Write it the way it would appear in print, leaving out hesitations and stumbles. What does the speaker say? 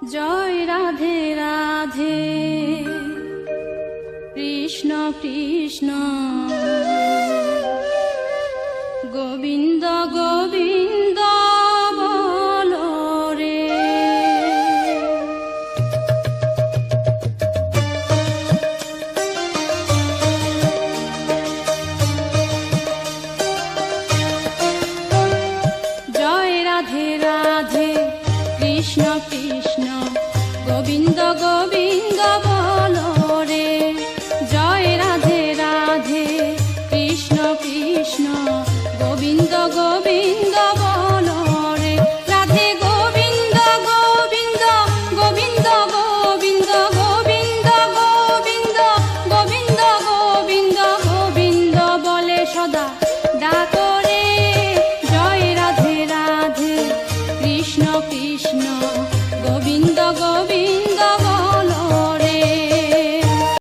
জয় রাধে রাধে কৃষ্ণ কৃষ্ণ গোবিন্দ গোবিন্দ বলো রে। জয় রাধে রাধে কৃষ্ণ কৃষ্ণ গোবিন্দ গোবিন্দ বলো রে। জয় রাধে রাধে কৃষ্ণ কৃষ্ণ গোবিন্দ গোবিন্দ বলো রে। রাধে গোবিন্দ গোবিন্দ গোবিন্দ গোবিন্দ গোবিন্দ গোবিন্দ গোবিন্দ গোবিন্দ গোবিন্দ বলে সদা ডাকো রে। জয় রাধে রাধে কৃষ্ণ কৃষ্ণ